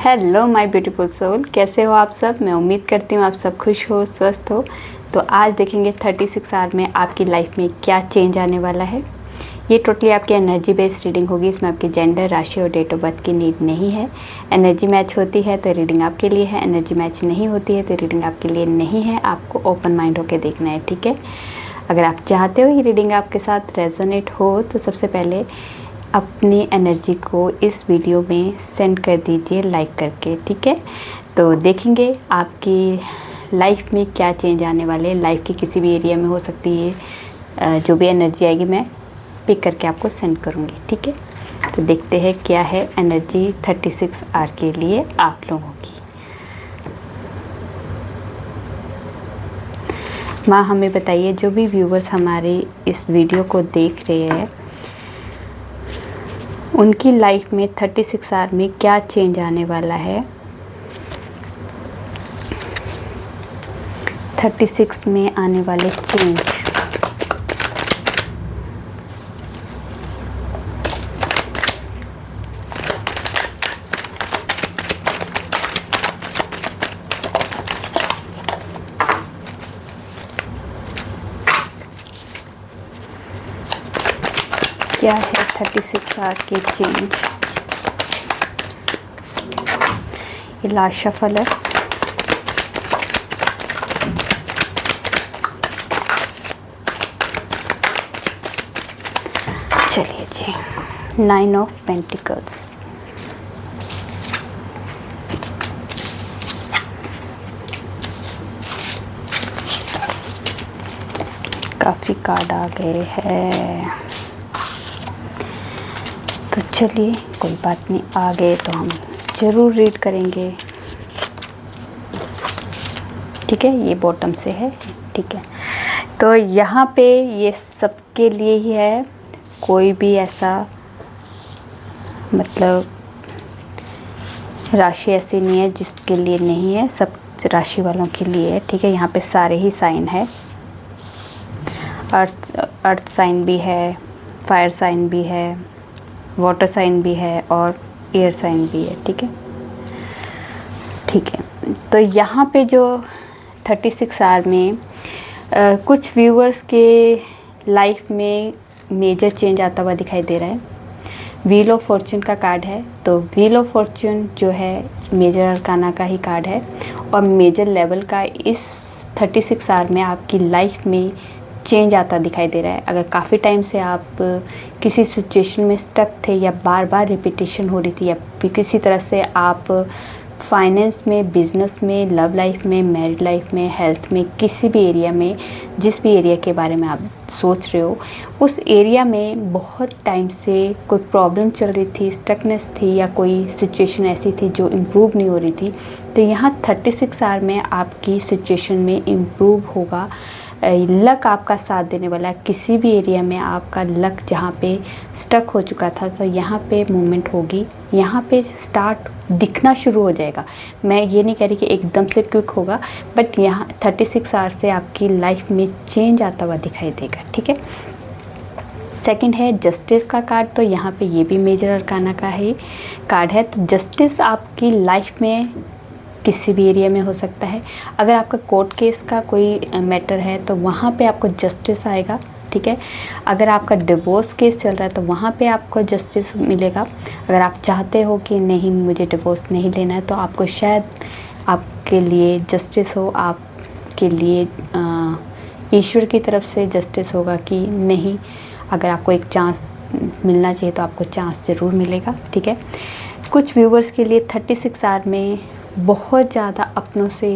Hello my beautiful soul, कैसे हो आप सब। मैं उम्मीद करती हूँ आप सब खुश हो, स्वस्थ हो। तो आज देखेंगे 36 आवर में आपकी लाइफ में क्या चेंज आने वाला है। ये टोटली आपकी एनर्जी बेस्ड रीडिंग होगी। इसमें आपकी जेंडर, राशि और डेट ऑफ बर्थ की नीड नहीं है। एनर्जी मैच होती है तो रीडिंग आपके लिए है, एनर्जी मैच नहीं होती है तो रीडिंग आपके लिए नहीं है। आपको ओपन माइंड होकर देखना है, ठीक है। अगर आप चाहते हो ये रीडिंग आपके साथ रेजोनेट हो तो सबसे पहले अपनी एनर्जी को इस वीडियो में सेंड कर दीजिए लाइक करके, ठीक है। तो देखेंगे आपकी लाइफ में क्या चेंज आने वाले। लाइफ के किसी भी एरिया में हो सकती है। जो भी एनर्जी आएगी मैं पिक करके आपको सेंड करूँगी, ठीक है। तो देखते हैं क्या है एनर्जी 36 आवर के लिए आप लोगों की। माँ हमें बताइए, जो भी व्यूवर्स हमारे इस वीडियो को देख रहे हैं उनकी लाइफ में 36 आवर में क्या चेंज आने वाला है। 36 में आने वाले चेंज। क्या है 36 आवर के चेंज। ये लास्ट शफल है। चलिए जी, 9 ऑफ पेंटिकल्स। काफ़ी कार्ड आ गए हैं, तो चलिए कोई बात नहीं, आ गए तो हम ज़रूर रीड करेंगे, ठीक है। ये बॉटम से है, ठीक है। तो यहाँ पे ये सबके लिए ही है। कोई भी ऐसा मतलब राशि ऐसी नहीं है जिसके लिए नहीं है, सब राशि वालों के लिए है, ठीक है। यहाँ पे सारे ही साइन है। अर्थ साइन भी है, फायर साइन भी है, वाटर साइन भी है और एयर साइन भी है, ठीक है, ठीक है। तो यहाँ पे जो 36 आवर में कुछ व्यूवर्स के लाइफ में मेजर चेंज आता हुआ दिखाई दे रहा है। व्हील ऑफ फॉर्च्यून का कार्ड है। तो व्हील ऑफ फॉर्च्यून जो है मेजर अरकाना का ही कार्ड है और मेजर लेवल का इस 36 आवर में आपकी लाइफ में चेंज आता दिखाई दे रहा है। अगर काफ़ी टाइम से आप किसी सिचुएशन में स्टक थे या बार बार रिपीटेशन हो रही थी या किसी तरह से आप फाइनेंस में, बिजनेस में, लव लाइफ में, मैरिड लाइफ में, हेल्थ में, किसी भी एरिया में, जिस भी एरिया के बारे में आप सोच रहे हो उस एरिया में बहुत टाइम से कोई प्रॉब्लम चल रही थी, स्टकनेस थी या कोई सिचुएशन ऐसी थी जो इम्प्रूव नहीं हो रही थी। तो यहाँ 36 आवर में आपकी सिचुएशन में इम्प्रूव होगा। लक आपका साथ देने वाला है। किसी भी एरिया में आपका लक जहाँ पे स्टक हो चुका था तो यहाँ पे मूवमेंट होगी, यहाँ पे स्टार्ट दिखना शुरू हो जाएगा। मैं ये नहीं कह रही कि एकदम से क्विक होगा, बट यहाँ 36 आवर से आपकी लाइफ में चेंज आता हुआ दिखाई देगा, ठीक है। सेकंड है जस्टिस का कार्ड। तो यहाँ पे ये भी मेजर अरकाना का ही कार्ड है। तो जस्टिस आपकी लाइफ में किसी भी एरिया में हो सकता है। अगर आपका कोर्ट केस का कोई मैटर है तो वहाँ पे आपको जस्टिस आएगा, ठीक है। अगर आपका डिवोर्स केस चल रहा है तो वहाँ पे आपको जस्टिस मिलेगा। अगर आप चाहते हो कि नहीं मुझे डिवोर्स नहीं लेना है तो आपको शायद आपके लिए जस्टिस हो, आपके लिए ईश्वर की तरफ से जस्टिस होगा कि नहीं। अगर आपको एक चांस मिलना चाहिए तो आपको चांस ज़रूर मिलेगा, ठीक है। कुछ व्यूवर्स के लिए 36 आवर में बहुत ज़्यादा अपनों से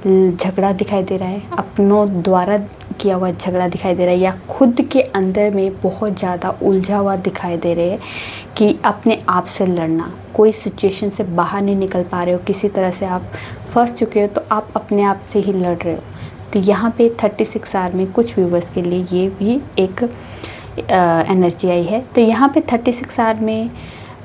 झगड़ा दिखाई दे रहा है, अपनों द्वारा किया हुआ झगड़ा दिखाई दे रहा है, या खुद के अंदर में बहुत ज़्यादा उलझा हुआ दिखाई दे रहे हैं कि अपने आप से लड़ना, कोई सिचुएशन से बाहर नहीं निकल पा रहे हो, किसी तरह से आप फंस चुके हो तो आप अपने आप से ही लड़ रहे हो। तो यहाँ पे 36 आवर में कुछ व्यूवर्स के लिए ये भी एक एनर्जी आई है। तो यहाँ पे 36 आवर में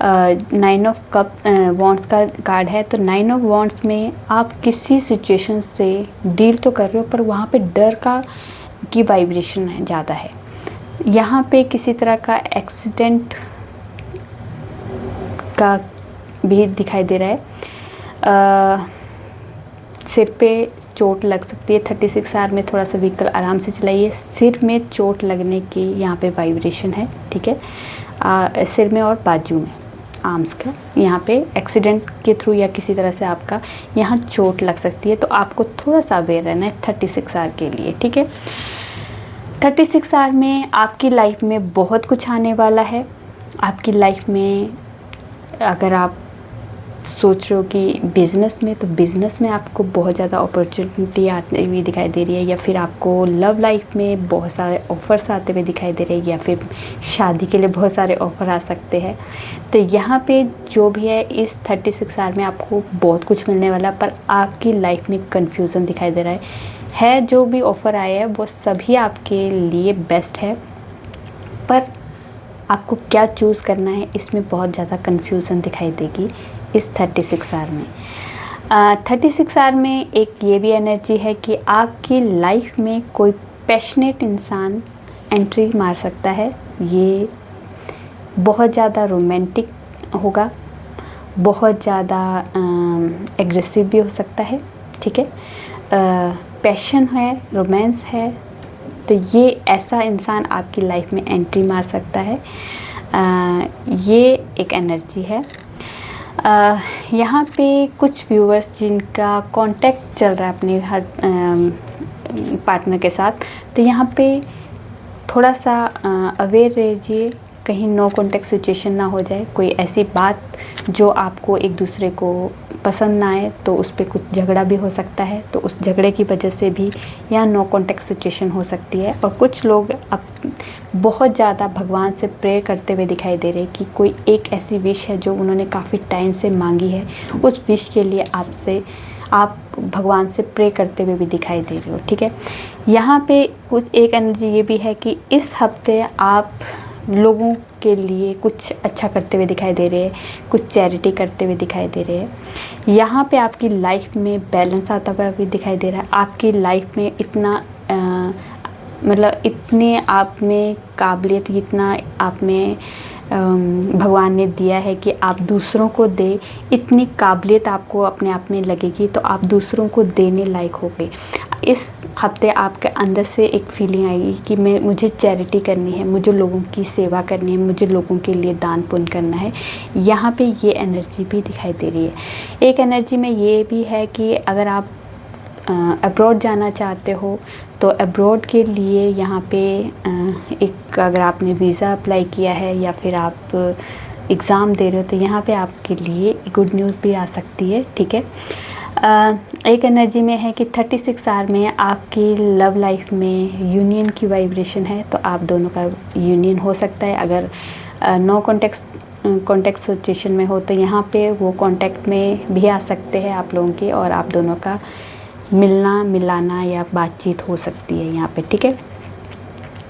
9 ऑफ कप वॉन्ड्स का कार्ड है। तो 9 ऑफ वॉन्ड्स में आप किसी सिचुएशन से डील तो कर रहे हो पर वहाँ पे डर की वाइब्रेशन ज़्यादा है। यहाँ पे किसी तरह का एक्सीडेंट का भी दिखाई दे रहा है। सिर पे चोट लग सकती है। 36 आवर में थोड़ा सा व्हीकल आराम से चलाइए। सिर में चोट लगने की यहाँ पे वाइब्रेशन है, ठीक है। सिर में और बाजू में, आर्म्स का यहाँ पे एक्सीडेंट के थ्रू या किसी तरह से आपका यहाँ चोट लग सकती है, तो आपको थोड़ा सा अवेयर रहना है 36 आवर के लिए, ठीक है। 36 आवर में आपकी लाइफ में बहुत कुछ आने वाला है। आपकी लाइफ में अगर आप सोच रहे हो कि बिज़नेस में, तो बिज़नेस में आपको बहुत ज़्यादा अपॉर्चुनिटी आती हुई दिखाई दे रही है, या फिर आपको लव लाइफ में बहुत सारे ऑफ़र्स आते हुए दिखाई दे रहे हैं, या फिर शादी के लिए बहुत सारे ऑफ़र आ सकते हैं। तो यहाँ पे जो भी है, इस 36 आवर में आपको बहुत कुछ मिलने वाला, पर आपकी लाइफ में कन्फ्यूज़न दिखाई दे रहा है। जो भी ऑफ़र आए हैं वो सभी आपके लिए बेस्ट है, पर आपको क्या चूज़ करना है इसमें बहुत ज़्यादा कन्फ्यूज़न दिखाई देगी इस 36 आवर में। 36 आवर में एक ये भी एनर्जी है कि आपकी लाइफ में कोई पैशनेट इंसान एंट्री मार सकता है। ये बहुत ज़्यादा रोमांटिक होगा, बहुत ज़्यादा एग्रेसिव भी हो सकता है, ठीक है। पैशन है, रोमांस है, तो ये ऐसा इंसान आपकी लाइफ में एंट्री मार सकता है। ये एक एनर्जी है। यहाँ पे कुछ व्यूअर्स जिनका कांटेक्ट चल रहा है अपने हर पार्टनर के साथ, तो यहाँ पे थोड़ा सा अवेयर रहिए, कहीं नो कांटेक्ट सिचुएशन ना हो जाए। कोई ऐसी बात जो आपको एक दूसरे को पसंद ना आए, तो उस पर कुछ झगड़ा भी हो सकता है, तो उस झगड़े की वजह से भी यहाँ नो कांटेक्ट सिचुएशन हो सकती है। और कुछ लोग अब बहुत ज़्यादा भगवान से प्रे करते हुए दिखाई दे रहे हैं कि कोई एक ऐसी विश है जो उन्होंने काफ़ी टाइम से मांगी है, उस विश के लिए आप भगवान से प्रे करते हुए भी दिखाई दे रहे हो, ठीक है। यहाँ पे कुछ एक एनर्जी ये भी है कि इस हफ्ते आप लोगों के लिए कुछ अच्छा करते हुए दिखाई दे रहे हैं, कुछ चैरिटी करते हुए दिखाई दे रहे हैं। यहाँ पे आपकी लाइफ में बैलेंस आता हुआ भी दिखाई दे रहा है। आपकी लाइफ में इतना मतलब इतने आप में काबिलियत, इतना आप में भगवान ने दिया है कि आप दूसरों को दे, इतनी काबिलियत आपको अपने आप में लगेगी, तो आप दूसरों को देने लायक हो गए। इस हफ्ते आपके अंदर से एक फीलिंग आएगी कि मुझे चैरिटी करनी है, मुझे लोगों की सेवा करनी है, मुझे लोगों के लिए दान पुण्य करना है। यहाँ पे ये एनर्जी भी दिखाई दे रही है। एक एनर्जी में ये भी है कि अगर आप अब्रॉड जाना चाहते हो, तो अब्रॉड के लिए यहाँ पे एक अगर आपने वीज़ा अप्लाई किया है या फिर आप एग्ज़ाम दे रहे हो, तो यहाँ पे आपके लिए गुड न्यूज़ भी आ सकती है, ठीक है। एक एनर्जी में है कि 36 आवर में आपकी लव लाइफ में यूनियन की वाइब्रेशन है, तो आप दोनों का यूनियन हो सकता है। अगर नो कॉन्टेक्ट सिचुएशन में हो, तो यहाँ पे वो कॉन्टेक्ट में भी आ सकते हैं आप लोगों के, और आप दोनों का मिलना मिलाना या बातचीत हो सकती है यहाँ पे, ठीक है।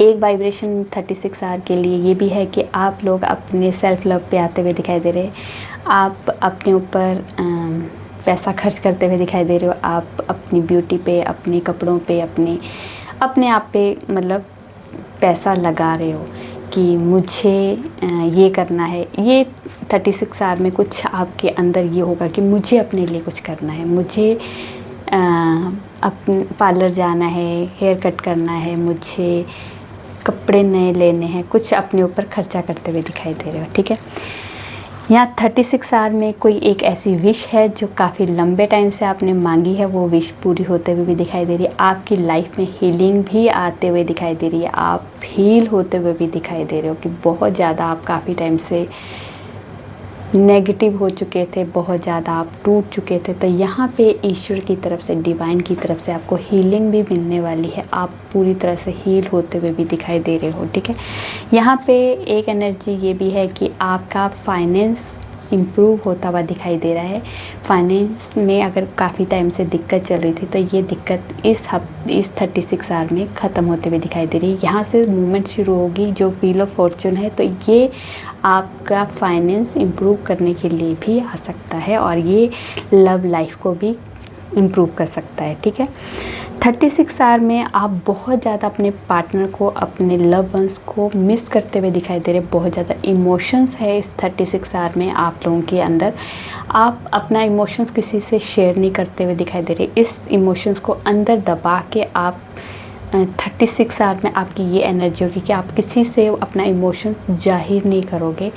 एक वाइब्रेशन 36 आवर के लिए ये भी है कि आप लोग अपने सेल्फ लव पे आते हुए दिखाई दे रहे हैं। आप अपने ऊपर पैसा खर्च करते हुए दिखाई दे रहे हो। आप अपनी ब्यूटी पे, अपने कपड़ों पे, अपने आप पे मतलब पैसा लगा रहे हो कि मुझे ये करना है। ये 36 आवर में कुछ आपके अंदर ये होगा कि मुझे अपने लिए कुछ करना है, मुझे अपने पार्लर जाना है, हेयर कट करना है, मुझे कपड़े नए लेने हैं, कुछ अपने ऊपर खर्चा करते हुए दिखाई दे रहे हो, ठीक है। यहाँ 36 आवर में कोई एक ऐसी विश है जो काफ़ी लंबे टाइम से आपने मांगी है, वो विश पूरी होते हुए भी दिखाई दे रही है। आपकी लाइफ में हीलिंग भी आते हुए दिखाई दे रही है। आप हील होते हुए भी दिखाई दे रहे हो कि बहुत ज़्यादा आप काफ़ी टाइम से नेगेटिव हो चुके थे, बहुत ज़्यादा आप टूट चुके थे। तो यहाँ पे ईश्वर की तरफ से, डिवाइन की तरफ से आपको हीलिंग भी मिलने वाली है। आप पूरी तरह से हील होते हुए भी दिखाई दे रहे हो, ठीक है। यहाँ पे एक एनर्जी ये भी है कि आपका फाइनेंस इम्प्रूव होता हुआ दिखाई दे रहा है। फाइनेंस में अगर काफ़ी टाइम से दिक्कत चल रही थी, तो ये दिक्कत इस 36 आवर में ख़त्म होते हुए दिखाई दे रही है। यहाँ से मूवमेंट शुरू होगी जो व्हील ऑफ फॉर्चून है, तो ये आपका फाइनेंस इम्प्रूव करने के लिए भी आ सकता है, और ये लव लाइफ को भी इम्प्रूव कर सकता है, ठीक है। 36 आवर में आप बहुत ज़्यादा अपने पार्टनर को, अपने लव वंस को मिस करते हुए दिखाई दे रहे। बहुत ज़्यादा इमोशंस है इस 36 आवर में आप लोगों के अंदर। आप अपना इमोशंस किसी से शेयर नहीं करते हुए दिखाई दे रहे। इस इमोशंस को अंदर दबा के आप 36 आवर में आपकी ये एनर्जी होगी कि आप किसी से अपना इमोशंस जाहिर नहीं करोगे।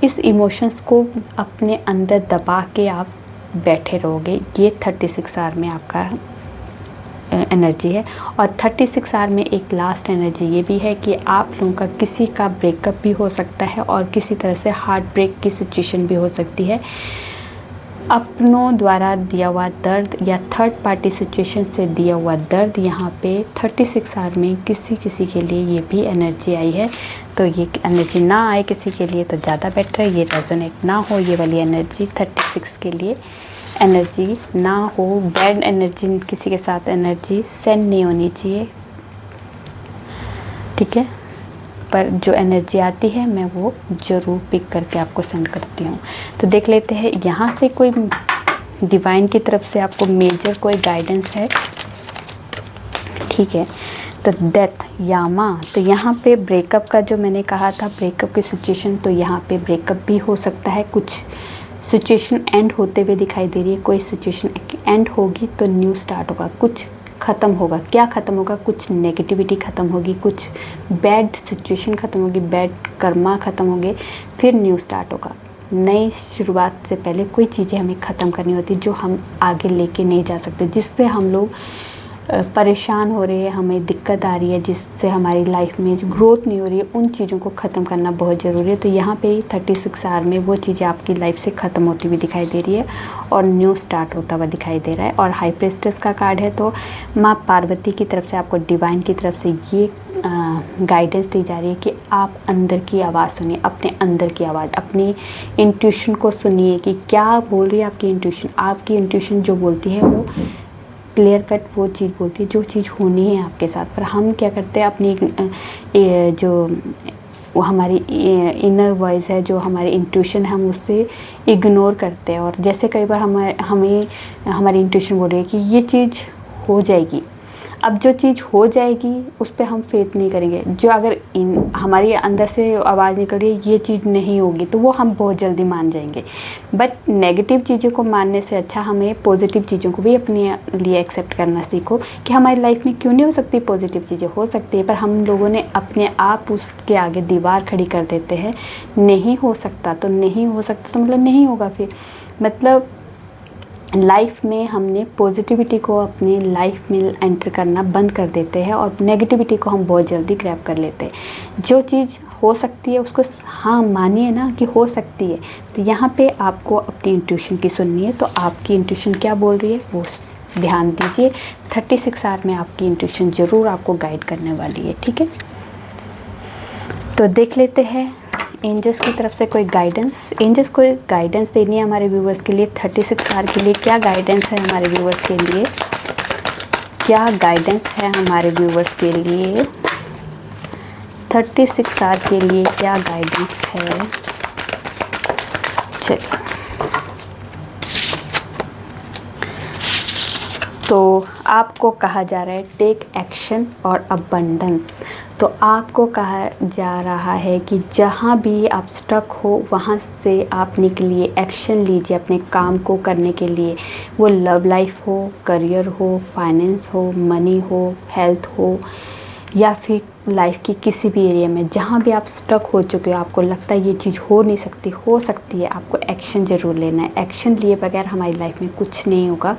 इस इमोशंस को अपने अंदर दबा के आप बैठे रहोगे। ये 36 आवर में आपका एनर्जी है। और 36 आवर में एक लास्ट एनर्जी ये भी है कि आप लोगों का किसी का ब्रेकअप भी हो सकता है और किसी तरह से हार्ट ब्रेक की सिचुएशन भी हो सकती है। अपनों द्वारा दिया हुआ दर्द या थर्ड पार्टी सिचुएशन से दिया हुआ दर्द यहाँ पे 36 आवर में किसी के लिए ये भी एनर्जी आई है। तो ये एनर्जी ना आए किसी के लिए तो ज़्यादा बेटर है, ये रेजोनेट ना हो ये वाली एनर्जी 36 के लिए एनर्जी ना हो। बैड एनर्जी किसी के साथ एनर्जी सेंड नहीं होनी चाहिए, ठीक है। पर जो एनर्जी आती है मैं वो ज़रूर पिक करके आपको सेंड करती हूँ। तो देख लेते हैं यहाँ से कोई डिवाइन की तरफ से आपको मेजर कोई गाइडेंस है, ठीक है। तो डेथ यामा, तो यहाँ पे ब्रेकअप का जो मैंने कहा था ब्रेकअप की सिचुएशन, तो यहाँ पे ब्रेकअप भी हो सकता है। कुछ सिचुएशन एंड होते हुए दिखाई दे रही है। कोई सिचुएशन एंड होगी तो न्यू स्टार्ट होगा, कुछ ख़त्म होगा। क्या ख़त्म होगा? कुछ नेगेटिविटी ख़त्म होगी, कुछ बैड सिचुएशन ख़त्म होगी, बैड कर्मा ख़त्म होंगे, फिर न्यू स्टार्ट होगा। नई शुरुआत से पहले कोई चीज़ें हमें ख़त्म करनी होती जो हम आगे लेके नहीं जा सकते, जिससे हम लोग परेशान हो रहे हैं, हमें दिक्कत आ रही है, जिससे हमारी लाइफ में जो ग्रोथ नहीं हो रही है, उन चीज़ों को ख़त्म करना बहुत ज़रूरी है। तो यहाँ पे 36 आवर में वो चीज़ें आपकी लाइफ से ख़त्म होती हुई दिखाई दे रही है और न्यू स्टार्ट होता हुआ दिखाई दे रहा है। और हाई प्रीस्टेस का कार्ड है, तो माँ पार्वती की तरफ से आपको डिवाइन की तरफ से ये गाइडेंस दी जा रही है कि आप अंदर की आवाज़ सुनिए, अपने अंदर की आवाज़, अपनी इंट्यूशन को सुनिए कि क्या बोल रही है आपकी इंट्यूशन। आपकी इंट्यूशन जो बोलती है वो क्लियर कट वो चीज़ बोलती है जो चीज़ होनी है आपके साथ। पर हम क्या करते हैं, अपनी जो वो हमारी इनर वॉइस है, जो हमारी इंट्यूशन है, हम उससे इग्नोर करते हैं। और जैसे कई बार हमें हमारी इंट्यूशन बोल रही है कि ये चीज़ हो जाएगी, अब जो चीज़ हो जाएगी उस पर हम फेथ नहीं करेंगे। जो अगर हमारी अंदर से आवाज़ निकल रही है ये चीज़ नहीं होगी, तो वो हम बहुत जल्दी मान जाएंगे। बट नेगेटिव चीज़ों को मानने से अच्छा हमें पॉजिटिव चीज़ों को भी अपने लिए एक्सेप्ट करना सीखो कि हमारी लाइफ में क्यों नहीं हो सकती, पॉजिटिव चीज़ें हो सकती है। पर हम लोगों ने अपने आप उसके आगे दीवार खड़ी कर देते हैं। नहीं हो सकता तो नहीं हो सकता, तो मतलब नहीं होगा। फिर मतलब लाइफ में हमने पॉजिटिविटी को अपनी लाइफ में एंटर करना बंद कर देते हैं और नेगेटिविटी को हम बहुत जल्दी ग्रैब कर लेते हैं। जो चीज़ हो सकती है उसको हाँ मानिए ना कि हो सकती है। तो यहाँ पे आपको अपनी इंट्यूशन की सुननी है। तो आपकी इंट्यूशन क्या बोल रही है वो ध्यान दीजिए। 36 आवर में आपकी इंट्यूशन ज़रूर आपको गाइड करने वाली है, ठीक है। तो देख लेते हैं एंजल्स की तरफ से कोई गाइडेंस। एंजल्स कोई गाइडेंस देनी है हमारे व्यूवर्स के लिए 36 आवर के लिए। क्या गाइडेंस है हमारे व्यूवर्स के लिए? क्या गाइडेंस है हमारे व्यूवर्स के लिए 36 आवर के लिए? क्या गाइडेंस है? चलिए, तो आपको कहा जा रहा है टेक एक्शन और अबंडेंस। तो आपको कहा जा रहा है कि जहाँ भी आप स्टक हो वहाँ से आप निकलिए, एक्शन लीजिए अपने काम को करने के लिए। वो लव लाइफ हो, करियर हो, फाइनेंस हो, मनी हो, हेल्थ हो, या फिर लाइफ की किसी भी एरिया में जहाँ भी आप स्टक हो चुके हो, आपको लगता है ये चीज़ हो नहीं सकती, हो सकती है, आपको एक्शन ज़रूर लेना है। एक्शन लिए बगैर हमारी लाइफ में कुछ नहीं होगा।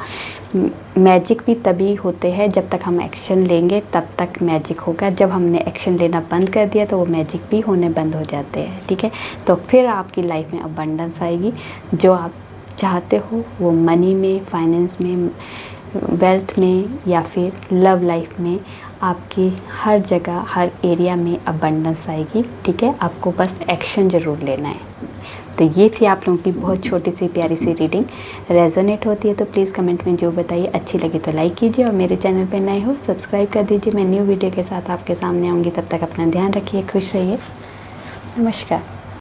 मैजिक भी तभी होते हैं जब तक हम एक्शन लेंगे, तब तक मैजिक होगा। जब हमने एक्शन लेना बंद कर दिया तो वो मैजिक भी होने बंद हो जाते हैं, ठीक है। तो फिर आपकी लाइफ में अबंडेंस आएगी। जो आप चाहते हो वो मनी में, फाइनेंस में, वेल्थ में या फिर लव लाइफ में, आपकी हर जगह हर एरिया में अबंडेंस आएगी, ठीक है। आपको बस एक्शन ज़रूर लेना है। तो ये थी आप लोगों की बहुत छोटी सी प्यारी सी रीडिंग। रेजोनेट होती है तो प्लीज़ कमेंट में जो बताइए। अच्छी लगी तो लाइक कीजिए और मेरे चैनल पे नए हो सब्सक्राइब कर दीजिए। मैं न्यू वीडियो के साथ आपके सामने आऊँगी। तब तक अपना ध्यान रखिए, खुश रहिए। नमस्कार।